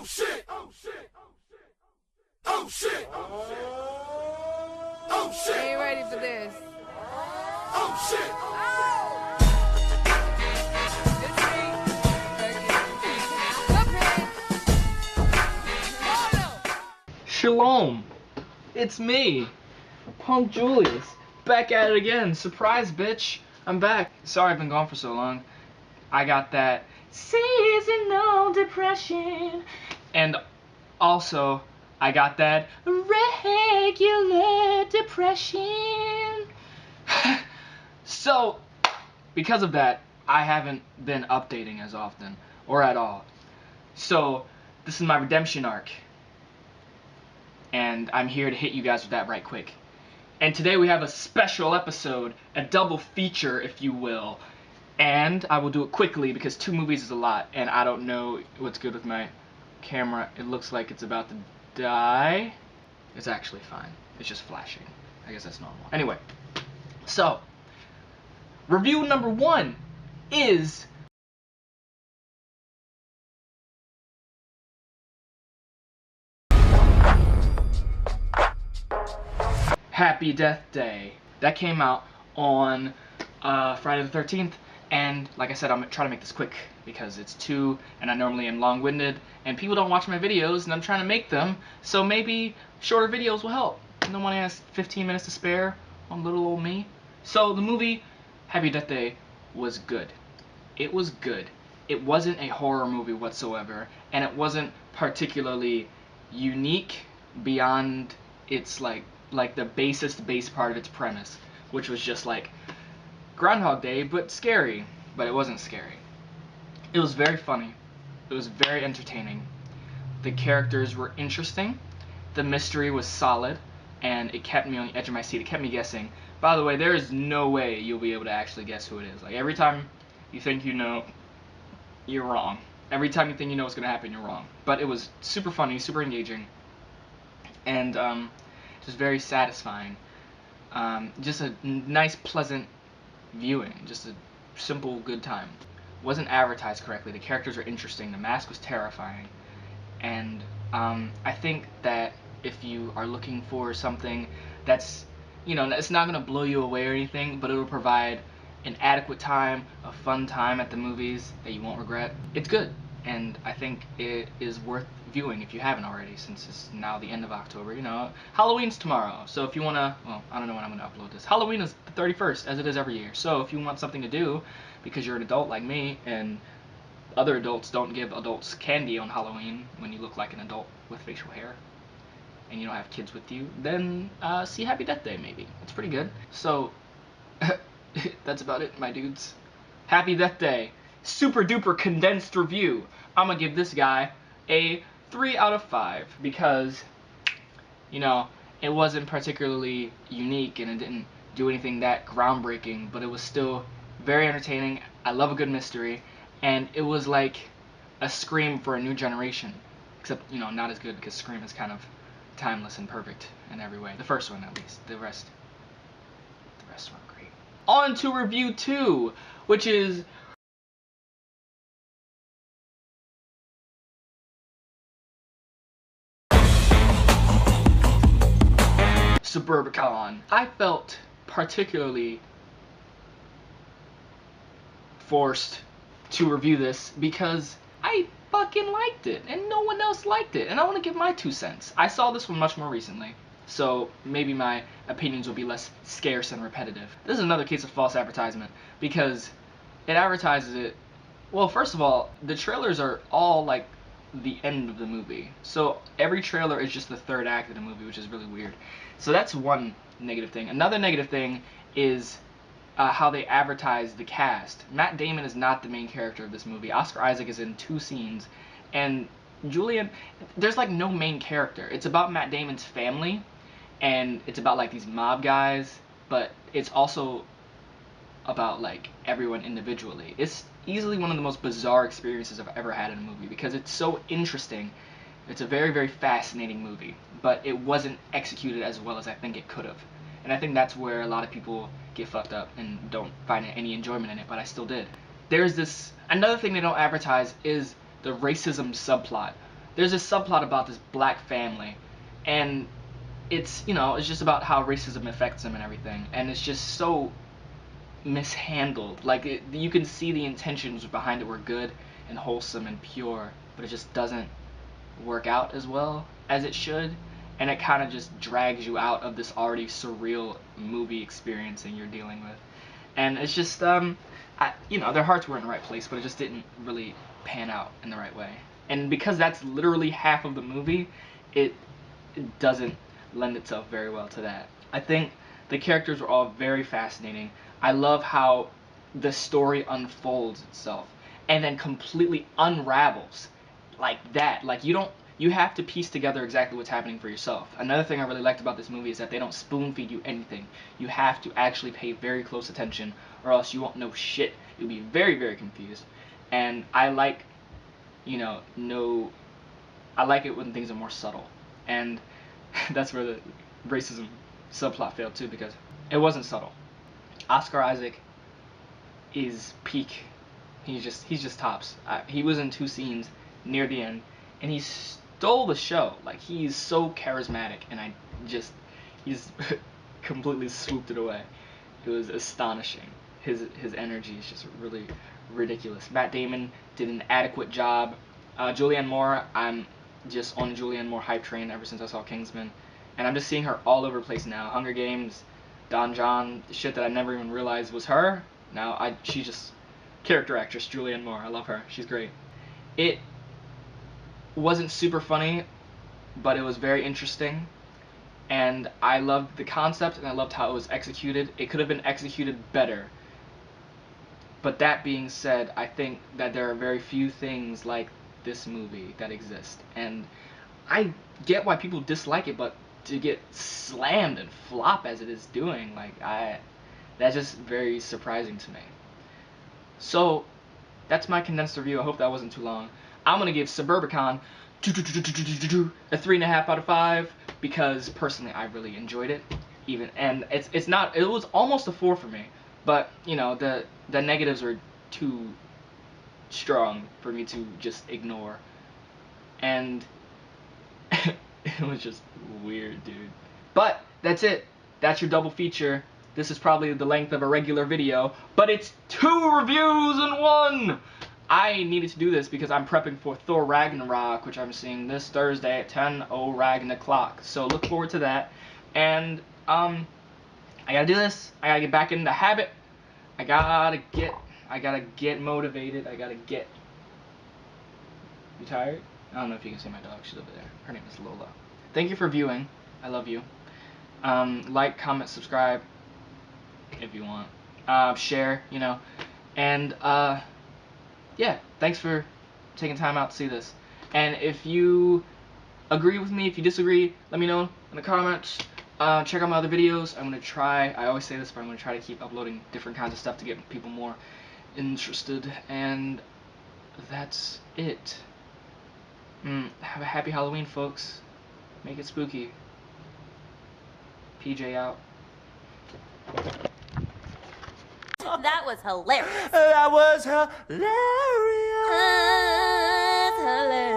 Oh shit! Oh shit! Oh shit! Oh shit! Ain't ready for this. Oh shit! Shalom, it's me, Punk Julius, back at it again. Surprise, bitch, I'm back. Sorry I've been gone for so long. I got that seasonal depression, and also I got that regular depression. So, because of that, I haven't been updating as often, or at all. So, this is my redemption arc. And I'm here to hit you guys with that right quick. And today we have a special episode, a double feature, if you will. And I will do it quickly because 2 movies is a lot, and I don't know what's good with my camera. It looks like it's about to die. It's actually fine. It's just flashing. I guess that's normal. Anyway, so review number 1 is Happy Death Day. That came out on Friday the 13th, and like I said, I'm trying to make this quick because it's 2 and I normally am long-winded and people don't watch my videos and I'm trying to make them, so maybe shorter videos will help. No one has 15 minutes to spare on little old me. So the movie Happy Death Day was good. It was good. It wasn't a horror movie whatsoever, and it wasn't particularly unique beyond its like the base part of its premise, which was just like Groundhog Day, but scary. But it wasn't scary. It was very funny. It was very entertaining. The characters were interesting. The mystery was solid, and it kept me on the edge of my seat. It kept me guessing. By the way, there is no way you'll be able to actually guess who it is. Like, every time you think you know, you're wrong. Every time you think you know what's going to happen, you're wrong. But it was super funny, super engaging, and just very satisfying. Just a nice, pleasant viewing. Just a simple, good time. Wasn't advertised correctly. The characters were interesting. The mask was terrifying. And I think that if you are looking for something that's, you know, it's not going to blow you away or anything, but it'll provide an adequate time, a fun time at the movies that you won't regret, it's good. And I think it is worth viewing if you haven't already, since it's now the end of October. You know, Halloween's tomorrow, so if you want to, well, I don't know when I'm going to upload this. Halloween is the 31st, as it is every year. So if you want something to do, because you're an adult like me, and other adults don't give adults candy on Halloween when you look like an adult with facial hair, and you don't have kids with you, then see Happy Death Day, maybe. It's pretty good. So, that's about it, my dudes. Happy Death Day. Super duper condensed review. I'm gonna give this guy a 3 out of 5 because, you know, it wasn't particularly unique and it didn't do anything that groundbreaking, but it was still very entertaining. I love a good mystery, and it was like a Scream for a new generation, except, you know, not as good because Scream is kind of timeless and perfect in every way. The first one, at least. The rest weren't great. On to review 2, which is Suburbicon. I felt particularly forced to review this because I fucking liked it and no one else liked it, and I want to give my 2 cents. I saw this one much more recently, so maybe my opinions will be less scarce and repetitive. This is another case of false advertisement because it advertises it. Well, first of all, the trailers are all like the end of the movie, so every trailer is just the 3rd act of the movie, which is really weird. So that's one negative thing. Another negative thing is how they advertise the cast. Matt Damon is not the main character of this movie. Oscar Isaac is in 2 scenes, and Julianne, there's like no main character. It's about Matt Damon's family, and it's about like these mob guys, but it's also about like everyone individually. It's easily one of the most bizarre experiences I've ever had in a movie because it's so interesting. It's a very, very fascinating movie, but it wasn't executed as well as I think it could have. And I think that's where a lot of people get fucked up and don't find any enjoyment in it, but I still did. There's this, another thing they don't advertise is the racism subplot. there's this subplot about this black family, and it's, you know, it's just about how racism affects them and everything, and it's just so mishandled. Like, you can see the intentions behind it were good and wholesome and pure, but it just doesn't work out as well as it should, and it kind of just drags you out of this already surreal movie experience that you're dealing with. And it's just, you know, their hearts were in the right place, but it just didn't really pan out in the right way. And because that's literally half of the movie, it doesn't lend itself very well to that. I think the characters were all very fascinating. I love how the story unfolds itself and then completely unravels like that. Like, you have to piece together exactly what's happening for yourself. Another thing I really liked about this movie is that they don't spoon feed you anything. You have to actually pay very close attention, or else you won't know shit. You'll be very, very confused. And I like, you know, I like it when things are more subtle. And that's where the racism subplot failed too, because it wasn't subtle. Oscar Isaac is peak. He's just tops. He was in 2 scenes near the end, and he stole the show. Like, he's so charismatic, and he's completely swooped it away. It was astonishing. His energy is just really ridiculous. Matt Damon did an adequate job. Julianne Moore, I'm just on Julianne Moore hype train ever since I saw Kingsman, and I'm just seeing her all over the place now. Hunger Games, Don John, shit that I never even realized was her. Now she's just character actress Julianne Moore. I love her. She's great. It wasn't super funny, but it was very interesting, and I loved the concept, and I loved how it was executed. It could have been executed better. But that being said, I think that there are very few things like this movie that exist, and I get why people dislike it, but to get slammed and flop as it is doing, like, that's just very surprising to me. So that's my condensed review. I hope that wasn't too long. I'm gonna give Suburbicon a 3.5 out of 5 because personally I really enjoyed it. And it was almost a 4 for me, but you know, the negatives were too strong for me to just ignore, and it was just weird, dude. But that's it. That's your double feature. This is probably the length of a regular video, but it's 2 reviews in 1! I needed to do this because I'm prepping for Thor Ragnarok, which I'm seeing this Thursday at 10:00 Ragnarok. So look forward to that. And I gotta do this. I gotta get back in the habit. I gotta get motivated. You tired? I don't know if you can see my dog. She's over there. Her name is Lola. Thank you for viewing. I love you. Like, comment, subscribe if you want. Share, you know. And yeah, thanks for taking time out to see this. And if you agree with me, if you disagree, let me know in the comments. Check out my other videos. I'm going to try, I always say this, but I'm going to try to keep uploading different kinds of stuff to get people more interested. And that's it. Have a happy Halloween, folks. Make it spooky. PJ out. That was hilarious. That was hilarious. Hilarious.